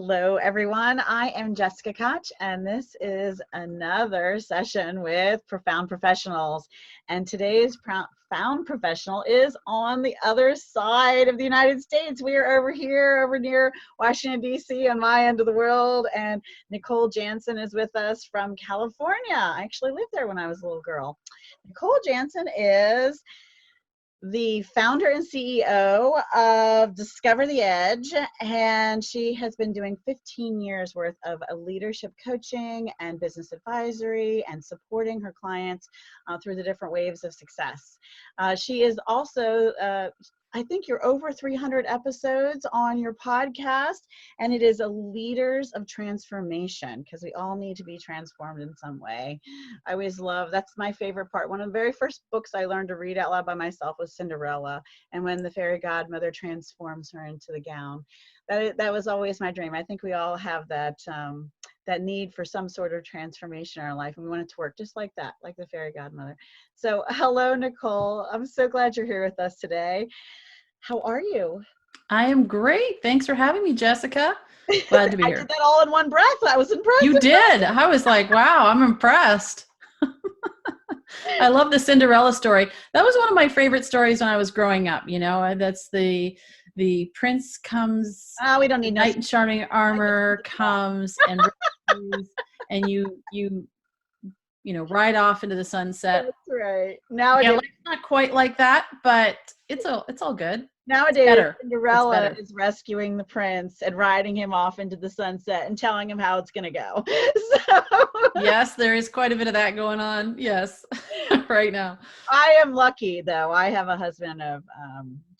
Hello, everyone. I am Jessica Koch, and this is another session with Profound Professionals. And today's Profound Professional is on the other side of the United States. We are over here, over near Washington, D.C., on my end of the world. And Nicole Jansen is with us from California. I actually lived there when I was a little girl. Nicole Jansen is the founder and CEO of Discover the Edge, and she has been doing 15 years worth of leadership coaching and business advisory and supporting her clients through the different waves of success. She is also I think you're over 300 episodes on your podcast, and it is a Leaders of Transformation, because we all need to be transformed in some way. I always love, that's my favorite part. One of the very first books I learned to read out loud by myself was Cinderella, and when the fairy godmother transforms her into the gown. That was always my dream. I think we all have that that need for some sort of transformation in our life, and we want it to work just like that, like the fairy godmother. So hello, Nicole. I'm so glad you're here with us today. How are you? I am great. Thanks for having me, Jessica. Glad to be here. I did that all in one breath. That was impressive. You did. I was like, wow, I'm impressed. I love the Cinderella story. That was one of my favorite stories when I was growing up. You know, that's the prince comes. Oh, we don't need knight in shining armor comes and rescues, and you ride off into the sunset. That's right. Nowadays, it's not quite like that, but it's all good. Nowadays, Cinderella is rescuing the prince and riding him off into the sunset and telling him how it's going to go. So, yes, there is quite a bit of that going on. Yes, right now. I am lucky, though. I have a husband of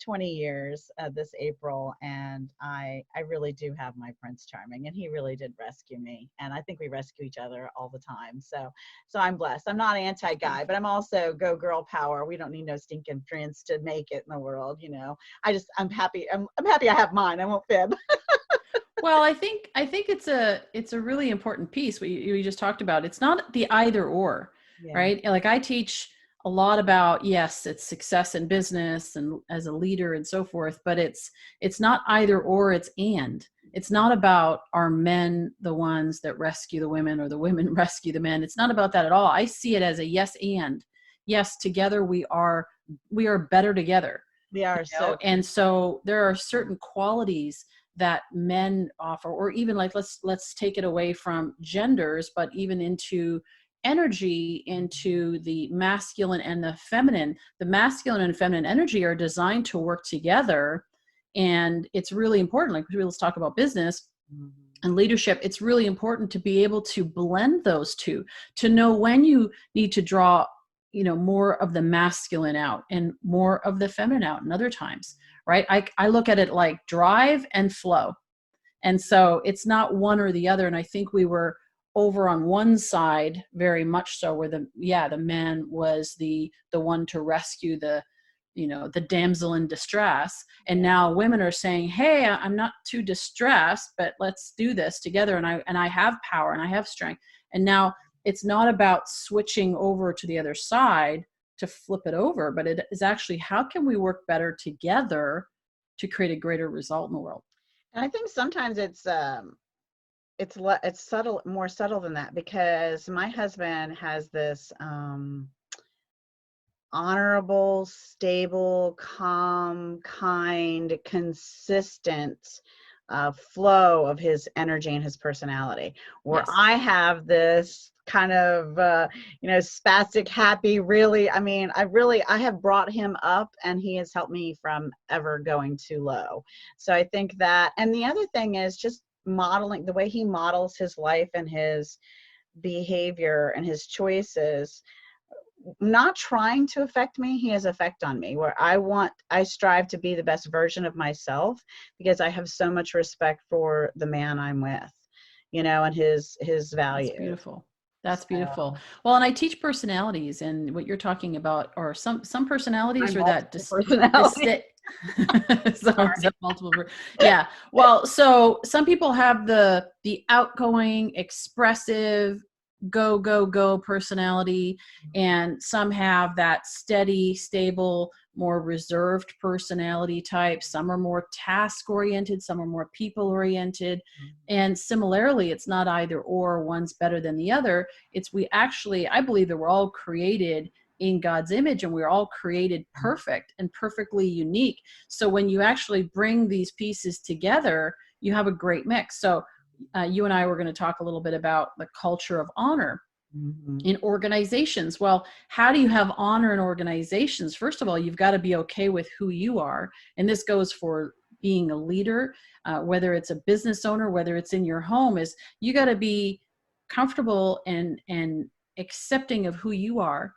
20 years this April, and I really do have my Prince Charming, and he really did rescue me. And I think we rescue each other all the time. So I'm blessed. I'm not anti-guy, but I'm also go girl power. We don't need no stinking prince to make it in the world, you know. I'm happy. I'm happy I have mine. I won't fib. Well, I think it's a really important piece. We just talked about. It's not the either or, right? Like I teach a lot about, yes, it's success in business and as a leader and so forth, but it's not either or, it's and. It's not about are men the ones that rescue the women or the women rescue the men. It's not about that at all. I see it as a yes and. Yes, together we are better together. We are. And so there are certain qualities that men offer, or even like let's take it away from genders, but even into energy, into the masculine and the feminine. The masculine and feminine energy are designed to work together, and it's really important. Like, let's talk about business and leadership. It's really important to be able to blend those two, to know when you need to draw more of the masculine out and more of the feminine out in other times, right? I look at it like drive and flow. And so it's not one or the other. And I think we were over on one side very much so, where the man was the one to rescue the damsel in distress. And now women are saying, hey, I'm not too distressed, but let's do this together. And I have power and I have strength. And now it's not about switching over to the other side to flip it over, but it is actually, how can we work better together to create a greater result in the world? And I think sometimes it's subtle, more subtle than that, because my husband has this honorable, stable, calm, kind, consistent flow of his energy and his personality, where yes. I have this kind of spastic, happy, really, I have brought him up, and he has helped me from ever going too low. So I think that, and the other thing is just modeling, the way he models his life and his behavior and his choices, not trying to affect me. He has effect on me, where I strive to be the best version of myself, because I have so much respect for the man I'm with, and his value. That's beautiful. That's beautiful. Well, and I teach personalities, and what you're talking about are some personalities, or that multiple. Yeah. Well, so some people have the outgoing, expressive, go, go, go personality, and some have that steady, stable, more reserved personality type. Some are more task oriented, some are more people oriented. And similarly, it's not either or, one's better than the other. It's we actually, I believe that we're all created in God's image, and we're all created perfect and perfectly unique. So when you actually bring these pieces together, you have a great mix. So you and I were going to talk a little bit about the culture of honor in organizations. Well, how do you have honor in organizations? First of all, you've got to be okay with who you are. And this goes for being a leader, whether it's a business owner, whether it's in your home, is you got to be comfortable and accepting of who you are,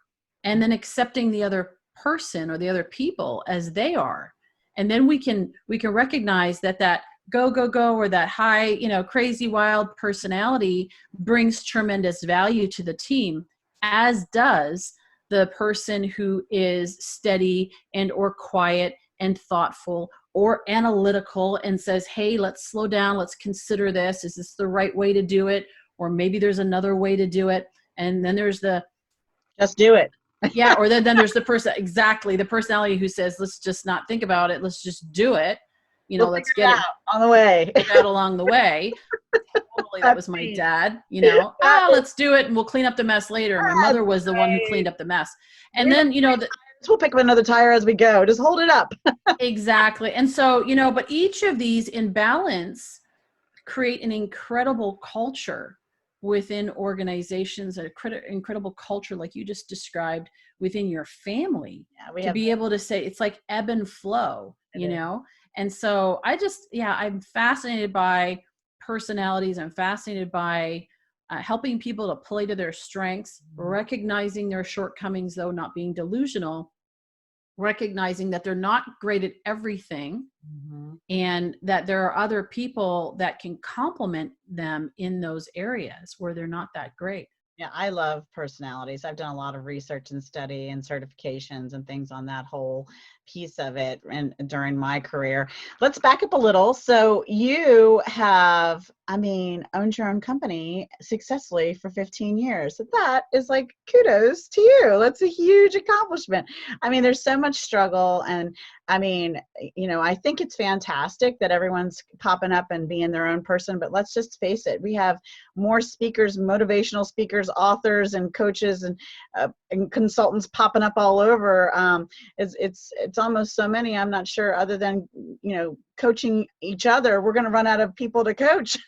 and then accepting the other person or the other people as they are. And then we can recognize that go, go, go, or that high, crazy, wild personality brings tremendous value to the team, as does the person who is steady and or quiet and thoughtful or analytical and says, hey, let's slow down. Let's consider this. Is this the right way to do it? Or maybe there's another way to do it. And then there's just do it. Yeah. Or then there's the personality who says, let's just not think about it. Let's just do it. Let's get it on the way. Out along the way. Totally, that was my dad. Let's do it, and we'll clean up the mess later. My mother was the one who cleaned up the mess. And then, we'll pick up another tire as we go. Just hold it up. Exactly. And so, but each of these in balance create an incredible culture within organizations, an incredible culture like you just described within your family. Yeah, be able to say it's like ebb and flow, And so I'm fascinated by personalities. I'm fascinated by helping people to play to their strengths, recognizing their shortcomings, though not being delusional, recognizing that they're not great at everything, and that there are other people that can complement them in those areas where they're not that great. Yeah, I love personalities. I've done a lot of research and study and certifications and things on that whole piece of it and during my career. Let's back up a little. So you have, owned your own company successfully for 15 years. So that is like kudos to you. That's a huge accomplishment. There's so much struggle, and I think it's fantastic that everyone's popping up and being their own person, but let's just face it. We have more speakers, motivational speakers, authors, and coaches and consultants popping up all over. It's almost so many. I'm not sure, other than coaching each other, we're going to run out of people to coach.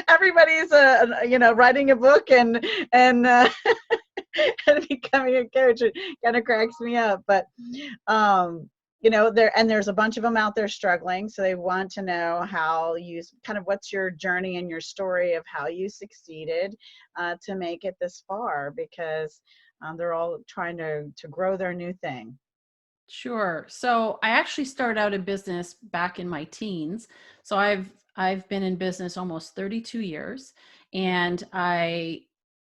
Everybody's writing a book and and becoming a coach. It kind of cracks me up, but there's a bunch of them out there struggling, so they want to know how you what's your journey and your story of how you succeeded to make it this far, because they're all trying to grow their new thing. Sure. So I actually started out in business back in my teens. So I've been in business almost 32 years, and I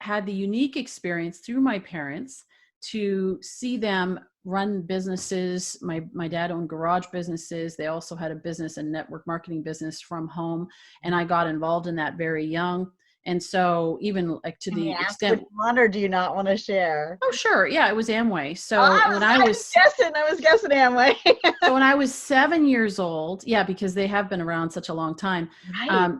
had the unique experience through my parents to see them run businesses. My dad owned garage businesses. They also had a business and network marketing business from home, and I got involved in that very young. And so even like to the extent, or do you not want to share? Oh, sure. Yeah, it was Amway. So I was guessing Amway. So when I was 7 years old, because they have been around such a long time. Right.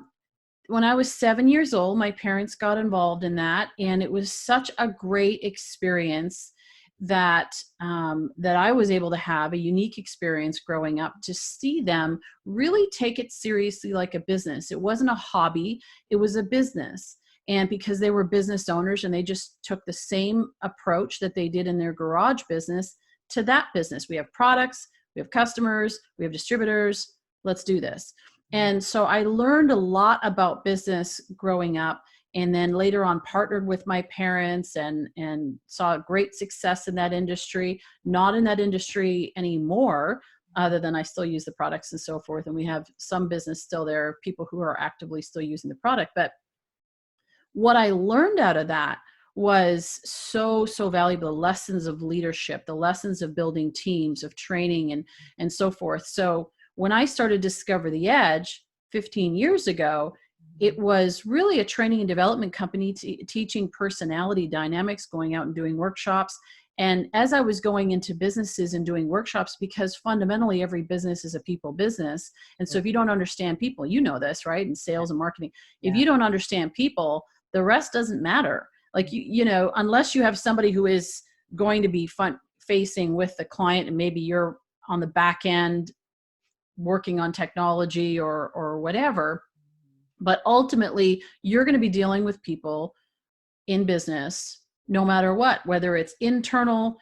When I was 7 years old, my parents got involved in that, and it was such a great experience that I was able to have a unique experience growing up, to see them really take it seriously like a business. It wasn't a hobby, it was a business. And because they were business owners, and they just took the same approach that they did in their garage business to that business. We have products, we have customers, we have distributors, let's do this. And so I learned a lot about business growing up, and then later on partnered with my parents and saw great success in that industry. Not in that industry anymore, other than I still use the products and so forth. And we have some business still there, people who are actively still using the product. But what I learned out of that was so valuable. The lessons of leadership, the lessons of building teams, of training, and so forth. So when I started Discover the Edge 15 years ago, it was really a training and development company teaching personality dynamics, going out and doing workshops. And as I was going into businesses and doing workshops, because fundamentally every business is a people business. And so if you don't understand people, you know this, right? In sales and marketing, if you don't understand people, the rest doesn't matter. Like, you know, unless you have somebody who is going to be front facing with the client, and maybe you're on the back end working on technology or whatever, but ultimately you're going to be dealing with people in business no matter what, whether it's internal,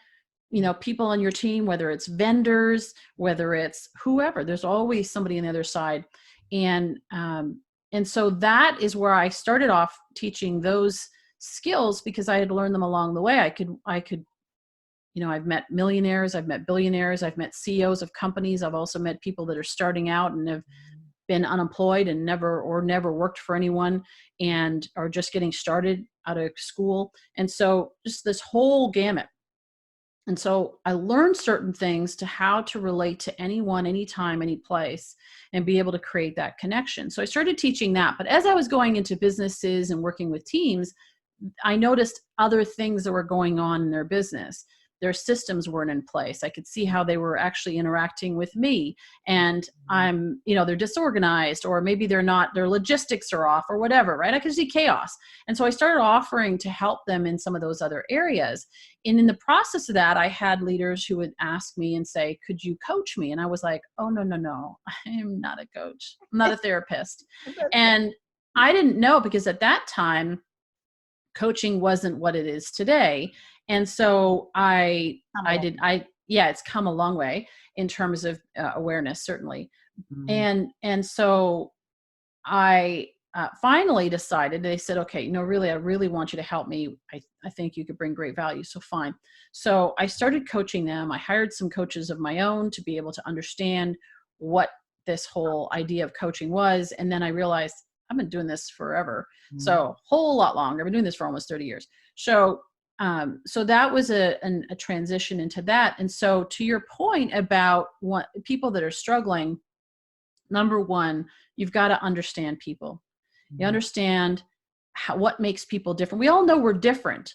you know, people on your team, whether it's vendors, whether it's whoever, there's always somebody on the other side. And so that is where I started off teaching those skills, because I had learned them along the way. I could, you know, I've met millionaires, I've met billionaires, I've met CEOs of companies. I've also met people that are starting out and have been unemployed and never worked for anyone and are just getting started out of school. And so just this whole gamut. And so I learned certain things to how to relate to anyone, anytime, any place, and be able to create that connection. So I started teaching that. But as I was going into businesses and working with teams, I noticed other things that were going on in their business. Their systems weren't in place. I could see how they were actually interacting with me, and they're disorganized, or maybe they're not, their logistics are off or whatever, right? I could see chaos. And so I started offering to help them in some of those other areas. And in the process of that, I had leaders who would ask me and say, could you coach me? And I was like, oh, no, I am not a coach. I'm not a therapist. And I didn't know, because at that time, coaching wasn't what it is today. And so it's come a long way in terms of awareness, certainly. Mm-hmm. And so I finally decided, they said, okay, really, I really want you to help me. I think you could bring great value. So fine. So I started coaching them. I hired some coaches of my own to be able to understand what this whole idea of coaching was. And then I realized I've been doing this forever. Mm-hmm. So a whole lot longer. I've been doing this for almost 30 years. So that was a transition into that. And so to your point about what people that are struggling, number one, you've got to understand people. You understand what makes people different. We all know we're different.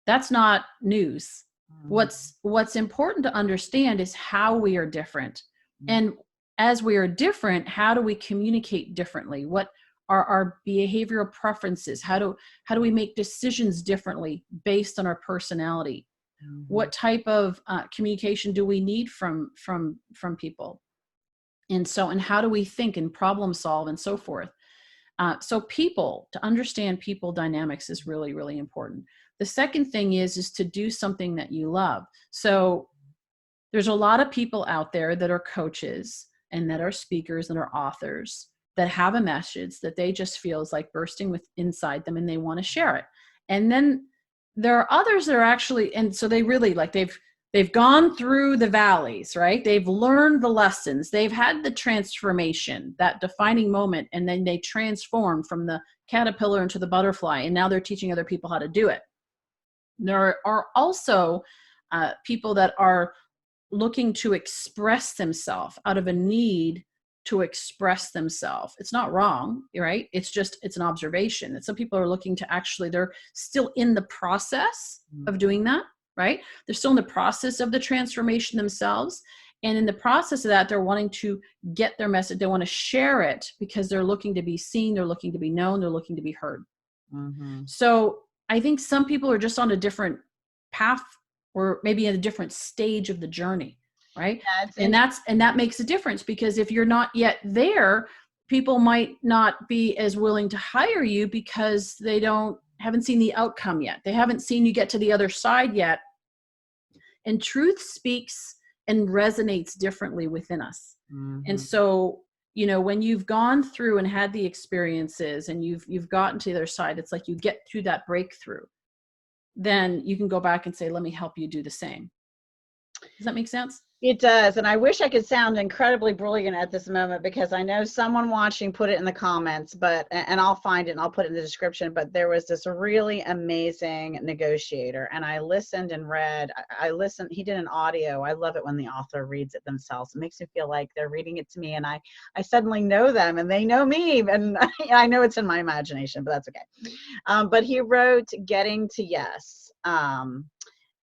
That's not news. What's important to understand is how we are different. And as we are different, how do we communicate differently? What are our behavioral preferences? How do we make decisions differently based on our personality? What type of communication do we need from people? And how do we think and problem solve and so forth? So to understand people dynamics is really, really important. The second thing is to do something that you love. So there's a lot of people out there that are coaches and that are speakers and are authors that have a message that they just feel is like bursting with inside them, and they want to share it. And then there are others that are actually, and so they really they've gone through the valleys, right? They've learned the lessons. They've had the transformation, that defining moment, and then they transform from the caterpillar into the butterfly, and now they're teaching other people how to do it. There are also people that are looking to express themselves out of a need to express themselves. It's not wrong, right? It's an observation. And some people are looking to they're still in the process of doing that, right? They're still in the process of the transformation themselves. And in the process of that, they're wanting to get their message. They want to share it because they're looking to be seen. They're looking to be known. They're looking to be heard. Mm-hmm. So I think some people are just on a different path, or maybe at a different stage of the journey. Right. Yeah, and that makes a difference, because if you're not yet there, people might not be as willing to hire you because they haven't seen the outcome yet. They haven't seen you get to the other side yet. And truth speaks and resonates differently within us. Mm-hmm. And so, when you've gone through and had the experiences and you've gotten to the other side, it's like you get through that breakthrough. Then you can go back and say, let me help you do the same. Does that make sense? It does. And I wish I could sound incredibly brilliant at this moment, because I know someone watching put it in the comments, and I'll find it and I'll put it in the description. But there was this really amazing negotiator, and I listened and read. I listened. He did an audio. I love it when the author reads it themselves. It makes me feel like they're reading it to me, and I suddenly know them and they know me. And I know it's in my imagination, but that's okay. But he wrote Getting to Yes.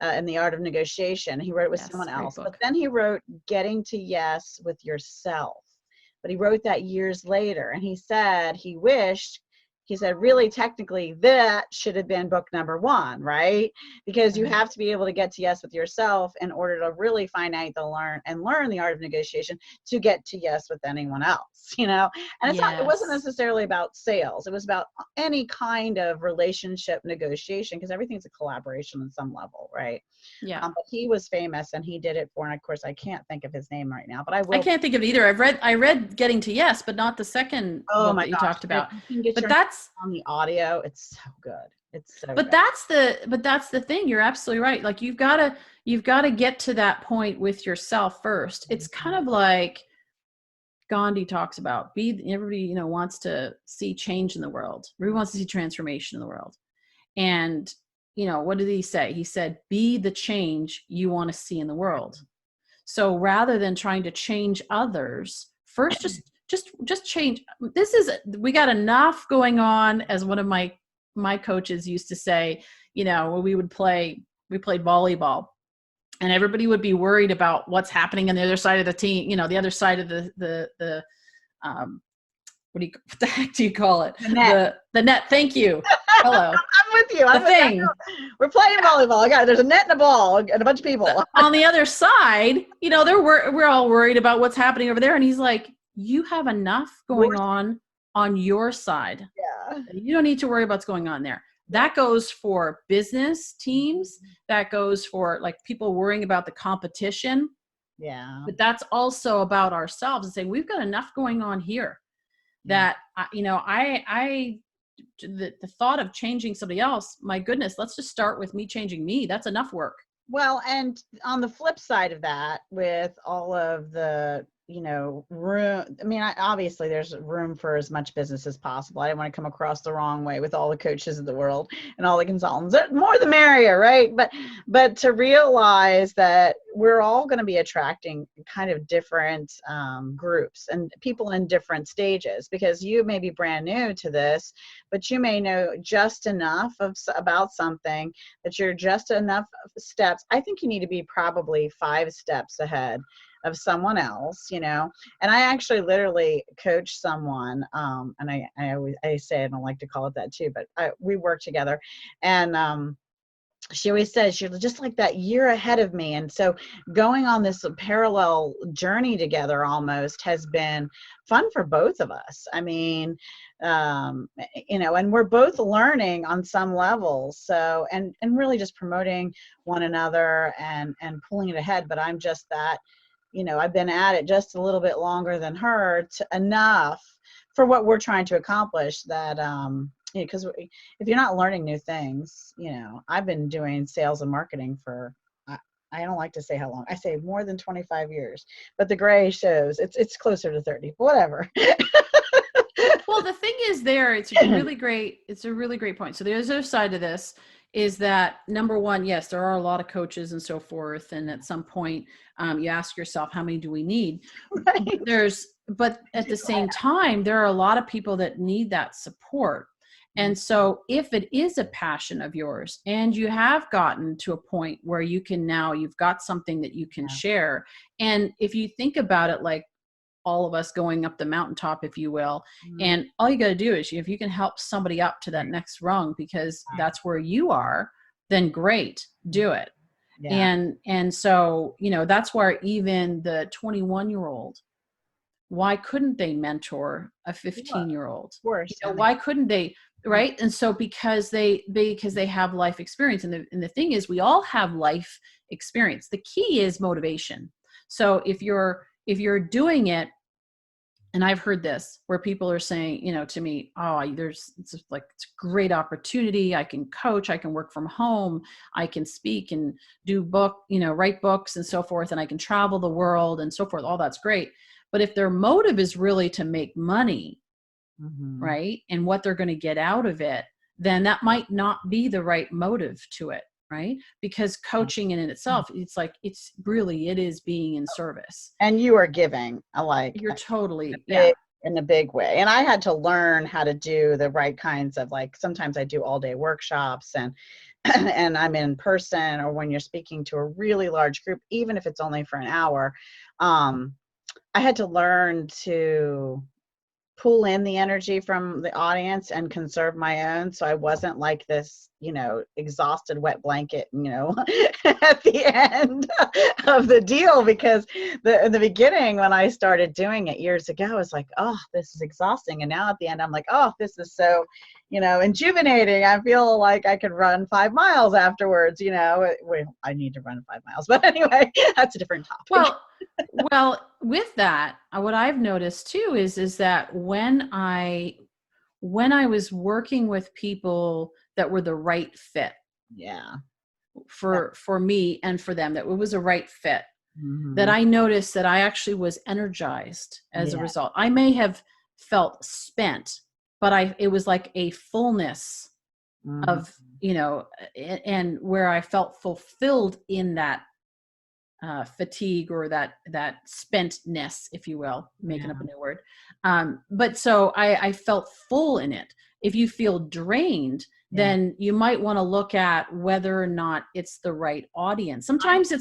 In the Art of Negotiation. He wrote it with someone else, but then he wrote Getting to Yes with Yourself. But he wrote that years later, and he said he wished, he said, really technically that should have been book number 1, right? Because you have to be able to get to yes with yourself in order to really find out learn the art of negotiation to get to yes with anyone else, you know? And it's not, it wasn't necessarily about sales. It was about any kind of relationship negotiation, because everything's a collaboration on some level, right? Yeah. But he was famous, and he did it for, and of course I can't think of his name right now, but I will. I can't think of it either. I read Getting to Yes, but not the second book that you talked about. But that's on the audio. It's so good. It's so but good. that's the thing. You're absolutely right. Like you've got to get to that point with yourself first. It's kind of like Gandhi talks about, everybody, wants to see change in the world. Everybody wants to see transformation in the world. And, what did he say? He said, be the change you want to see in the world. So rather than trying to change others, first just change. We got enough going on, as one of my coaches used to say, when we played volleyball, and everybody would be worried about what's happening on the other side of the team, the other side of the what the heck do you call it? The net. Thank you. Hello. I'm with you. We're playing volleyball. There's a net and a ball and a bunch of people. On the other side, we're all worried about what's happening over there. And he's like, you have enough going on your side. Yeah. You don't need to worry about what's going on there. That goes for business teams. That goes for like people worrying about the competition. Yeah. But that's also about ourselves, and saying we've got enough going on here that, the thought of changing somebody else, my goodness, let's just start with me changing me. That's enough work. Well, and on the flip side of that, with all of the, room, obviously there's room for as much business as possible. I didn't want to come across the wrong way with all the coaches of the world and all the consultants. More the merrier, right? But to realize that we're all going to be attracting kind of different groups and people in different stages, because you may be brand new to this, but you may know just enough about something that you're just enough steps. I think you need to be probably 5 steps ahead of someone else, and I actually literally coach someone, and I say I don't like to call it that too, but we work together, and she always says you're just like that year ahead of me. And so going on this parallel journey together almost has been fun for both of us. And we're both learning on some level. So, and really just promoting one another and pulling it ahead. But I'm just that, I've been at it just a little bit longer than her, enough for what we're trying to accomplish, that, because if you're not learning new things, I've been doing sales and marketing for, I don't like to say how long. I say more than 25 years, but the gray shows it's closer to 30, whatever. Well, the thing is it's a really great point. So the other side of this is that, number one, yes, there are a lot of coaches and so forth. And at some point, you ask yourself, how many do we need? Right. But at the same time, there are a lot of people that need that support. And so if it is a passion of yours and you have gotten to a point where you've got something that you can share. And if you think about it, like all of us going up the mountaintop, if you will, and all you got to do is, if you can help somebody up to that next rung, because that's where you are, then great, do it. Yeah. And so, that's where even the 21-year-old, why couldn't they mentor a 15-year-old? Of course. Why couldn't they? Right. And so because they have life experience, and the thing is, we all have life experience. The key is motivation. So if you're doing it and I've heard this where people are saying, to me, oh, it's a great opportunity. I can coach, I can work from home, I can speak and write books and so forth. And I can travel the world and so forth. All that's great. But if their motive is really to make money, Mm-hmm. right, and what they're going to get out of it, then that might not be the right motive to it, right? Because coaching in itself, it is being in service. And you are giving, You're totally, in a big way. And I had to learn how to do the right kinds of, sometimes I do all day workshops and and I'm in person, or when you're speaking to a really large group, even if it's only for an hour, I had to learn to pull in the energy from the audience and conserve my own, so I wasn't like this exhausted wet blanket at the end of the deal. Because in the beginning, when I started doing it years ago, I was like, oh, this is exhausting. And now at the end, I'm like, oh, this is so injuvenating. I feel like I could run 5 miles afterwards. I need to run 5 miles, but anyway, that's a different topic. Well, with that, what I've noticed too is that when I was working with people that were the right fit, Yeah, for me and for them, that it was a right fit, mm-hmm. that I noticed that I actually was energized as a result. I may have felt spent, but it was like a fullness Mm-hmm. of, and where I felt fulfilled in that fatigue, or that spentness, if you will, making up a new word. But so I felt full in it. If you feel drained, then you might want to look at whether or not it's the right audience. Sometimes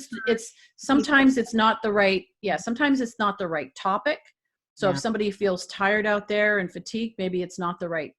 sometimes it's not the right. Yeah. Sometimes it's not the right topic. So if somebody feels tired out there and fatigued, maybe it's not the right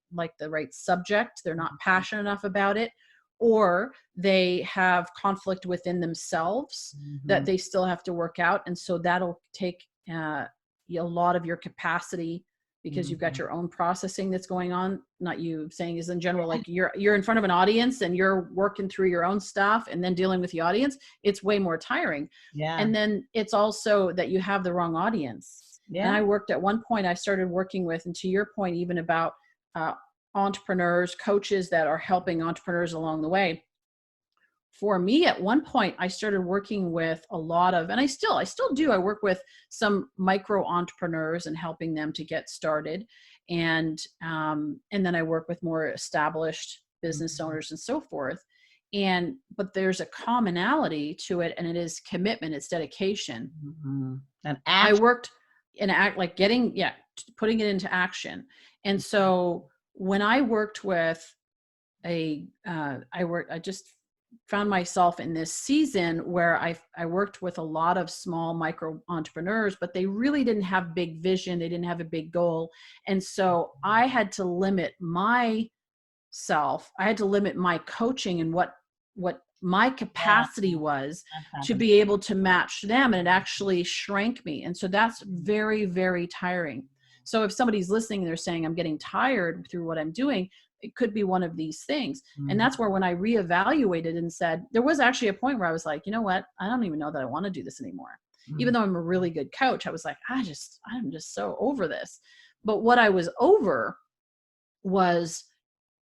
subject. They're not passionate enough about it, or they have conflict within themselves that they still have to work out. And so that'll take a lot of your capacity, because you've got your own processing that's going on. Not you saying, is in general, like you're in front of an audience and you're working through your own stuff and then dealing with the audience. It's way more tiring. And then it's also that you have the wrong audience. And I worked at one point, I started working with, and to your point, even about entrepreneurs, coaches that are helping entrepreneurs along the way. For me, at one point, I started working with a lot of, and I still do, I work with some micro entrepreneurs and helping them to get started. And then I work with more established business owners and so forth. But there's a commonality to it, and it is commitment, it's dedication. And I worked in putting it into action. And so when I worked with I just found myself in this season where I worked with a lot of small micro entrepreneurs, but they really didn't have big vision. They didn't have a big goal. And so I had to limit myself. I had to limit my coaching and what my capacity was to be able to match them. And it actually shrank me. And so that's very, very tiring. So if somebody's listening and they're saying, I'm getting tired through what I'm doing, it could be one of these things. And that's where, when I reevaluated and said, there was actually a point where I was like, you know what? I don't even know that I want to do this anymore. Even though I'm a really good coach, I was like, I'm just so over this. But what I was over was,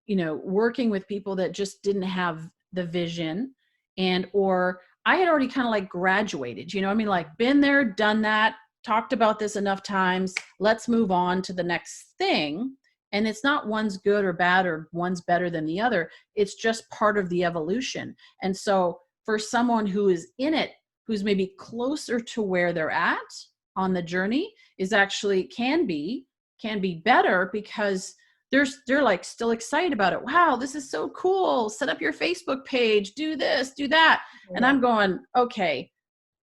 working with people that just didn't have the vision, or I had already kind of like graduated, been there, done that, talked about this enough times. Let's move on to the next thing. And it's not one's good or bad, or one's better than the other. It's just part of the evolution. And so for someone who is in it, who's maybe closer to where they're at on the journey, is actually can be better, because they're like still excited about it. Wow, this is so cool. Set up your Facebook page, do this, do that. And I'm going, okay,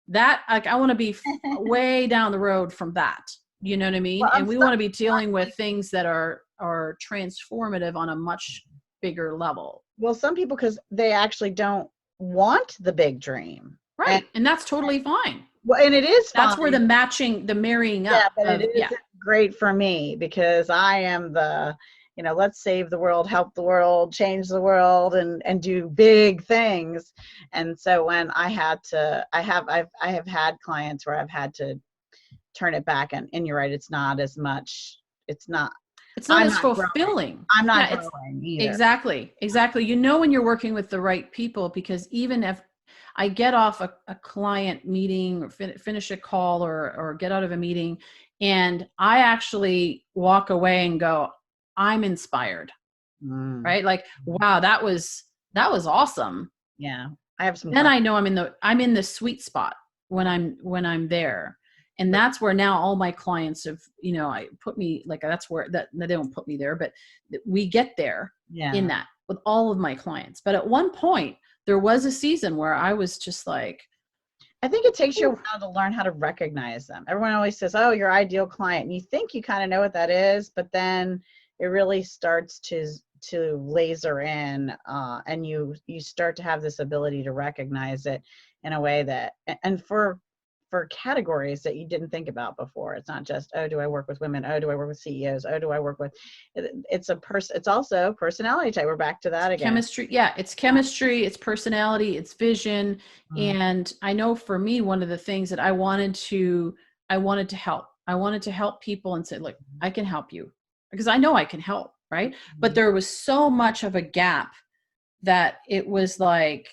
that, like, I want to be way down the road from that. You know what I mean? Well, and we want to be dealing with things that are transformative on a much bigger level. Well, some people, because they actually don't want the big dream. Right. And that's totally fine. Well, and it is fine. That's where the marrying up. But it is great for me, because I am the, let's save the world, help the world, change the world, and do big things. And so when I have had clients where I've had to turn it back. And you're right, it's not as much, it's not I'm as not growing. fulfilling. I'm not Yeah, it's growing either. exactly. You know when you're working with the right people, because even if I get off a client meeting or finish a call or get out of a meeting, and I actually walk away and go, I'm inspired, right? Like, wow, that was awesome. Yeah. I have some Then I clients. know I'm in the sweet spot when I'm there. And that's where now all my clients have, I put me like, that's where that they don't put me there, but we get there in that with all of my clients. But at one point there was a season where I was just like, I think it takes you a while to learn how to recognize them. Everyone always says, oh, your ideal client. And you think you kind of know what that is, but then it really starts to laser in, and you start to have this ability to recognize it in a way that, and for categories that you didn't think about before. It's not just, oh, do I work with women? Oh, do I work with CEOs? Oh, do I work with, it's also personality type. We're back to that again. Chemistry. Yeah. It's chemistry, it's personality, it's vision. And I know for me, one of the things that I wanted to help people and say, look, I can help you because I know I can help. Right. But there was so much of a gap that it was like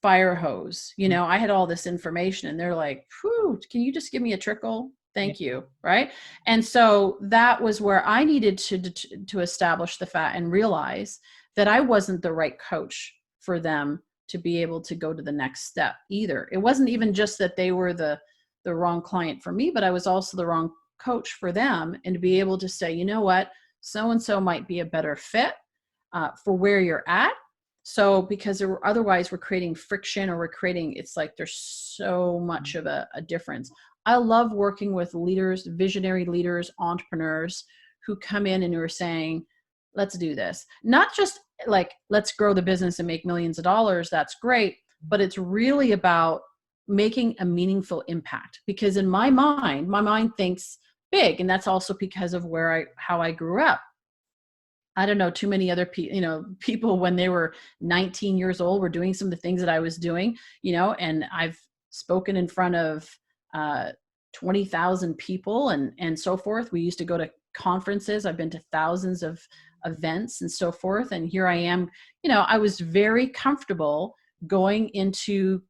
fire hose. I had all this information and they're like, whew, can you just give me a trickle? Thank you. Right. And so that was where I needed to establish the fact and realize that I wasn't the right coach for them to be able to go to the next step either. It wasn't even just that they were the wrong client for me, but I was also the wrong coach for them. And to be able to say, you know what, so-and-so might be a better fit for where you're at. So because otherwise we're creating friction, or it's like there's so much of a difference. I love working with leaders, visionary leaders, entrepreneurs who come in and who are saying, let's do this. Not just like, let's grow the business and make millions of dollars. That's great. But it's really about making a meaningful impact, because in my mind thinks big. And that's also because of how I grew up. I don't know too many other people when they were 19 years old were doing some of the things that I was doing, and I've spoken in front of 20,000 people and so forth. We used to go to conferences. I've been to thousands of events and so forth. And here I am, I was very comfortable going into,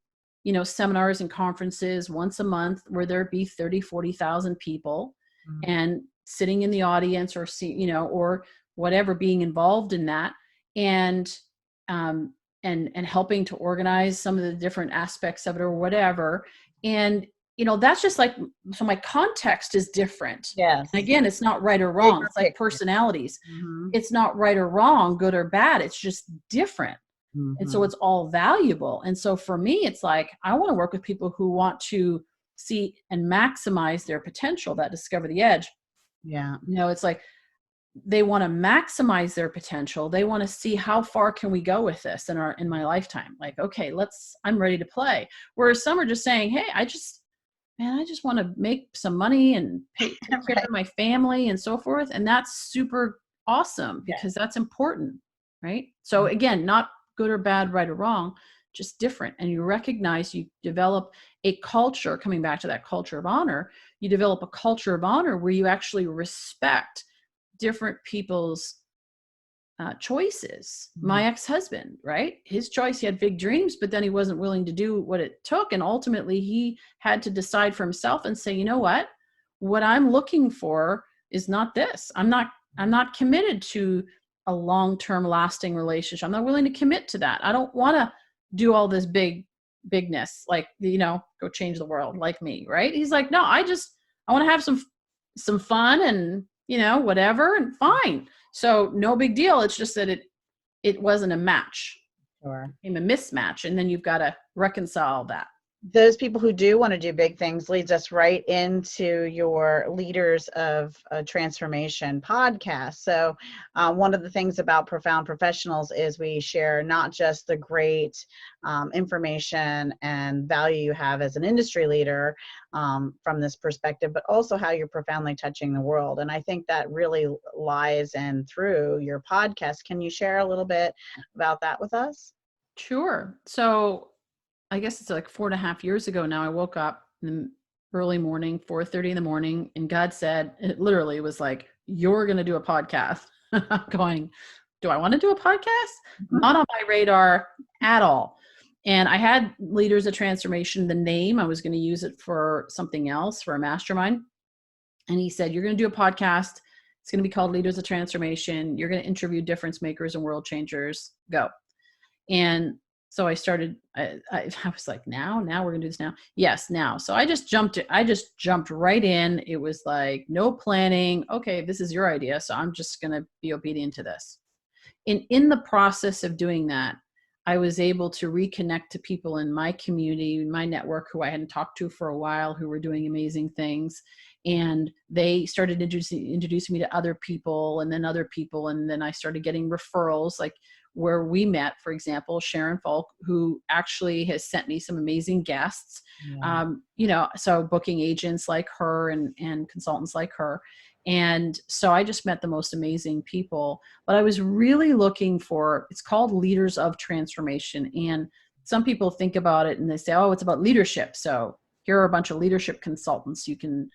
seminars and conferences once a month where there'd be 30, 40,000 people and sitting in the audience or or whatever, being involved in that and helping to organize some of the different aspects of it or whatever. And, that's just like, so my context is different. Yes. And again, it's not right or wrong. It's like personalities. It's not right or wrong, good or bad. It's just different. And so it's all valuable. And so for me, it's like, I want to work with people who want to see and maximize their potential, that discover the edge. Yeah. It's like, they want to maximize their potential. They want to see how far can we go with this in my lifetime. Like, okay, I'm ready to play. Whereas some are just saying, hey, I just want to make some money and take care of my family and so forth. And that's super awesome because that's important. Right. So again, not good or bad, right or wrong, just different. And you recognize, you develop a culture, coming back to that culture of honor, you develop a culture of honor where you actually respect different people's choices. My ex-husband, right? His choice, he had big dreams, but then he wasn't willing to do what it took. And ultimately he had to decide for himself and say, you know what I'm looking for is not this. I'm not committed to a long-term lasting relationship. I'm not willing to commit to that. I don't want to do all this bigness, like, go change the world like me. Right. He's like, no, I want to have some fun and, whatever, and fine. So no big deal. It's just that it wasn't a match. Sure. It became a mismatch. And then you've got to reconcile that. Those people who do want to do big things leads us right into your Leaders of Transformation podcast. So one of the things about Profound Professionals is we share not just the great information and value you have as an industry leader from this perspective, but also how you're profoundly touching the world. And I think that really lies in through your podcast. Can you share a little bit about that with us? Sure. So I guess it's like 4.5 years ago now, I woke up in the early morning, 4:30 in the morning. And God said, it literally was like, you're going to do a podcast. I'm going, do I want to do a podcast? Not on my radar at all. And I had Leaders of Transformation, the name, I was going to use it for something else, for a mastermind. And he said, you're going to do a podcast. It's going to be called Leaders of Transformation. You're going to interview difference makers and world changers. Go. And so I started, I was like, now we're going to do this now. Yes, now. So I just jumped right in. It was like, no planning. Okay, this is your idea. So I'm just going to be obedient to this. And in the process of doing that, I was able to reconnect to people in my community, my network, who I hadn't talked to for a while, who were doing amazing things. And they started introducing me to other people, and then other people. And then I started getting referrals, like where we met, for example, Sharon Falk, who actually has sent me some amazing guests, so booking agents like her and consultants like her. And so I just met the most amazing people, but I was really looking for, it's called Leaders of Transformation. And some people think about it and they say, oh, it's about leadership. So here are a bunch of leadership consultants you can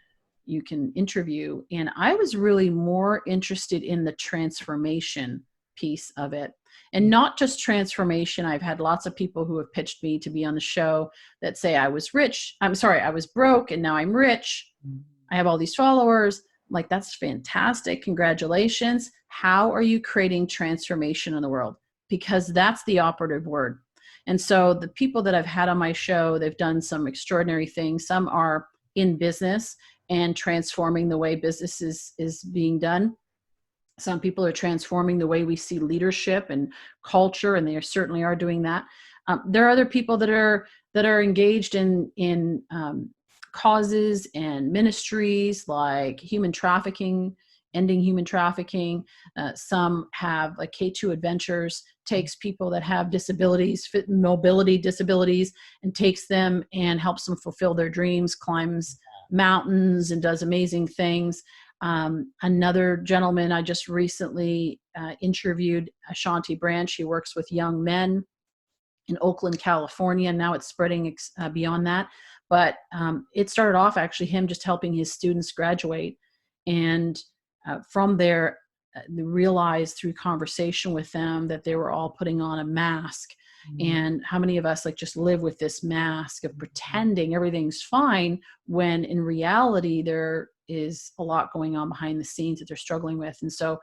interview. And I was really more interested in the transformation piece of it. And not just transformation. I've had lots of people who have pitched me to be on the show that say I was broke and now I'm rich. I have all these followers. Like, that's fantastic. Congratulations. How are you creating transformation in the world? Because that's the operative word. And so the people that I've had on my show, they've done some extraordinary things. Some are in business and transforming the way business is being done. Some people are transforming the way we see leadership and culture, and they certainly are doing that. There are other people that are engaged in causes and ministries like human trafficking, ending human trafficking. Some have, like K2 Adventures, takes people that have disabilities, mobility disabilities, and takes them and helps them fulfill their dreams, climbs mountains and does amazing things. Another gentleman I just recently interviewed, Ashanti Branch, he works with young men in Oakland, California. Now it's spreading beyond that. But it started off actually him just helping his students graduate. And from there, they realized through conversation with them that they were all putting on a mask. And how many of us like just live with this mask of pretending everything's fine when in reality there is a lot going on behind the scenes that they're struggling with. And so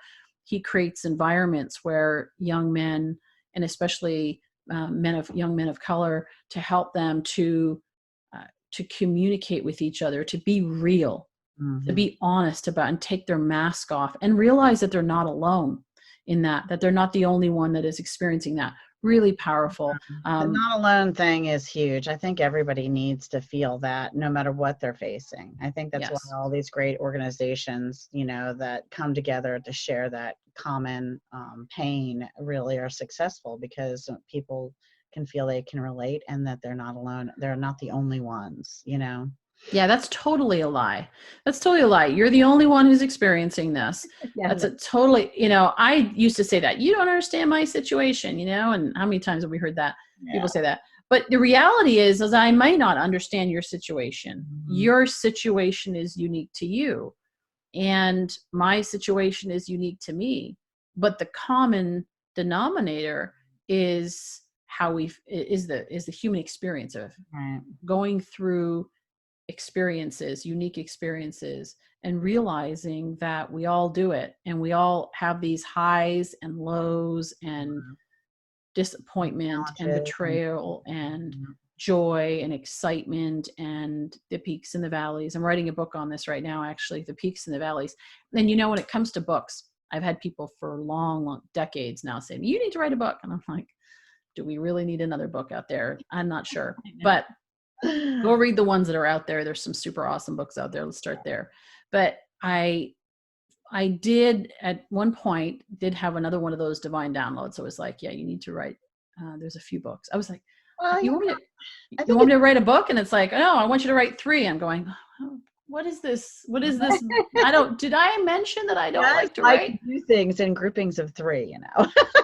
he creates environments where young men, and especially young men of color, to help them to communicate with each other, to be real, to be honest about, and take their mask off and realize that they're not alone in that they're not the only one that is experiencing that. Really powerful. The not alone thing is huge. I think everybody needs to feel that no matter what they're facing. I think that's why all these great organizations, that come together to share that common pain really are successful, because people can feel they can relate and that they're not alone. They're not the only ones, Yeah, that's totally a lie. That's totally a lie. You're the only one who's experiencing this. Yeah. That's a totally, I used to say that. You don't understand my situation, and how many times have we heard that? Yeah. People say that. But the reality is I might not understand your situation. Your situation is unique to you. And my situation is unique to me. But the common denominator is the human experience of going through experiences, unique experiences, and realizing that we all do it, and we all have these highs and lows and disappointment and betrayal and joy and excitement and the peaks and the valleys. I'm writing a book on this right now, actually, the peaks and the valleys. And when it comes to books, I've had people for long decades now saying, you need to write a book. And I'm like, do we really need another book out there? I'm not sure, but go read the ones that are out there. There's some super awesome books out there. Let's start there. But I did at one point have another one of those divine downloads. So it was like, yeah, you need to write. There's a few books. I was like, you want me to write a book? And it's like, no, I want you to write 3. I'm going, oh, what is this? What is this? Did I mention that I don't like to write? I do things in groupings of 3,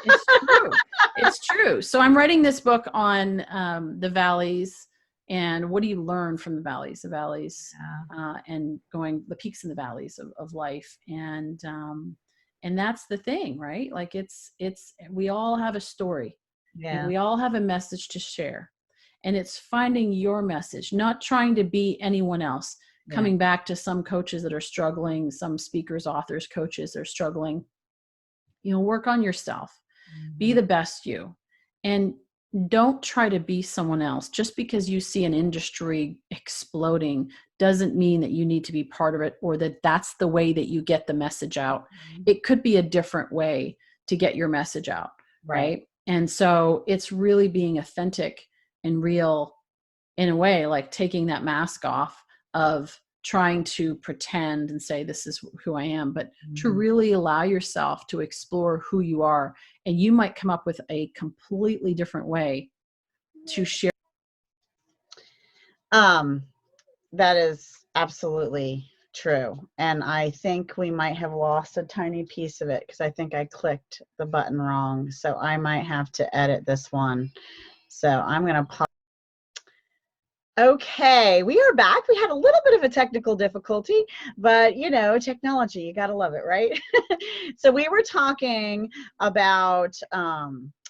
It's true. It's true. So I'm writing this book on the valleys, And what do you learn from the valleys, Yeah. and going the peaks and the valleys of life. And that's the thing, right? Like we all have a story and Yeah. we all have a message to share. And it's finding your message, not trying to be anyone else. Yeah. Coming back to some coaches that are struggling, some speakers, authors, coaches that are struggling, work on yourself, be Mhm. the best you, and don't try to be someone else. Just because you see an industry exploding doesn't mean that you need to be part of it, or that that's the way that you get the message out. Mhm. It could be a different way to get your message out, Right. right? And so it's really being authentic and real, in a way, like taking that mask off of trying to pretend and say this is who I am, but to Mhm. really allow yourself to explore who you are. And you might come up with a completely different way to share. Um, that is absolutely true. And I think we might have lost a tiny piece of it because I think I clicked the button wrong. So I might have to edit this one. So I'm going to pause. Okay, we are back. We had a little bit of a technical difficulty, but technology, you got to love it, right? So we were talking about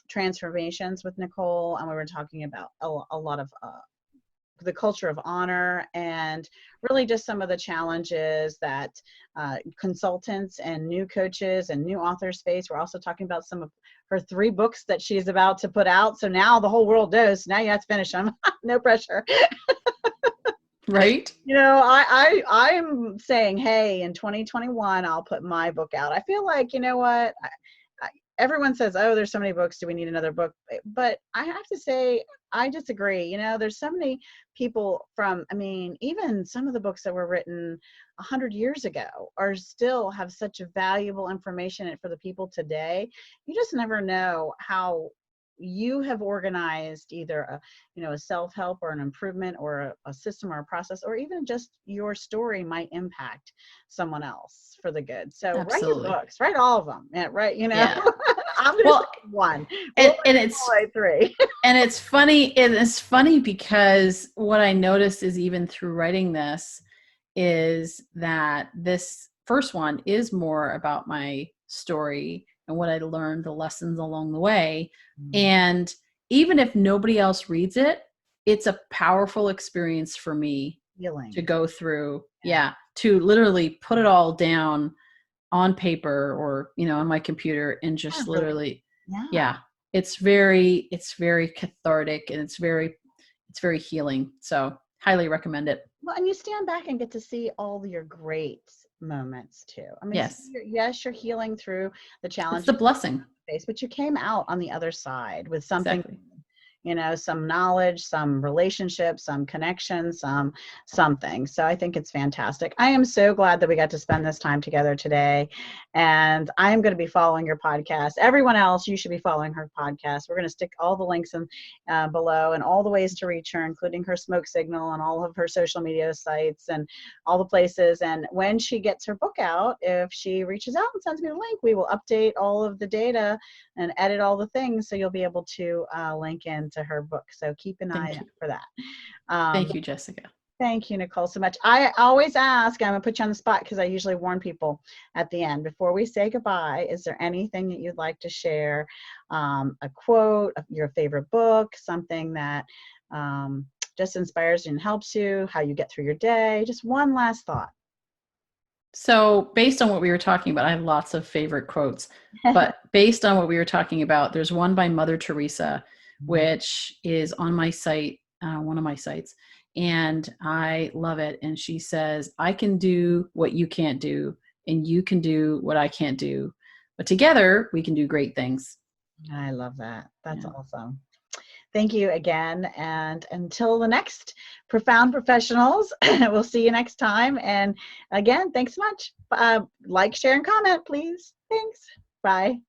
transformations with Nicole, and we were talking about a lot of the culture of honor and really just some of the challenges that consultants and new coaches and new authors face. We're also talking about some of her 3 books that she's about to put out. So now the whole world knows. Now you have to finish them. No pressure. Right? I'm saying, hey, in 2021, I'll put my book out. I feel like, you know what? Everyone says, oh, there's so many books. Do we need another book? But I have to say, I disagree. There's so many people even some of the books that were written 100 years ago are still have such valuable information for the people today. You just never know how you have organized either a self-help or an improvement or a system or a process, or even just your story might impact someone else for the good. So write your Absolutely. write all of them. Yeah, right. Yeah. I'm gonna Well, say 1. and, We'll and all it's the way 3. and it's funny. And it's funny because what I noticed is, even through writing this, is that this first one is more about my story and what I learned, the lessons along the way. And even if nobody else reads it, it's a powerful experience for me to Healing. go through. Yeah. Yeah. To literally put it all down on paper or, on my computer and Kind just of really, literally, yeah. yeah, it's very cathartic, and it's very healing. So highly recommend it. Well, and you stand back and get to see all your great moments too. So Yes. yes, you're healing through the It's the challenges blessing. you face, but you came out on the other side with something, Exactly. some knowledge, some relationships, some connections, something. So I think it's fantastic. I am so glad that we got to spend this time together today. And I'm going to be following your podcast. Everyone else, you should be following her podcast. We're going to stick all the links in below and all the ways to reach her, including her smoke signal and all of her social media sites and all the places. And when she gets her book out, if she reaches out and sends me the link, we will update all of the data and edit all the things, so you'll be able to link into her book. So keep an eye Thank out you. for that. Thank you, Jessica. Thank you, Nicole, so much. I always ask, I'm gonna put you on the spot because I usually warn people at the end. Before we say goodbye, is there anything that you'd like to share? A quote, your favorite book, something that just inspires you and helps you, how you get through your day? Just one last thought. So based on what we were talking about, I have lots of favorite quotes, but based on what we were talking about, there's one by Mother Teresa, which is on my site, one of my sites, and I love it. And she says, I can do what you can't do, and you can do what I can't do, but together we can do great things. I love that. That's Yeah. awesome. Thank you again. And until the next Profound Professionals, we'll see you next time. And again, thanks so much. Like, share, and comment, please. Thanks. Bye.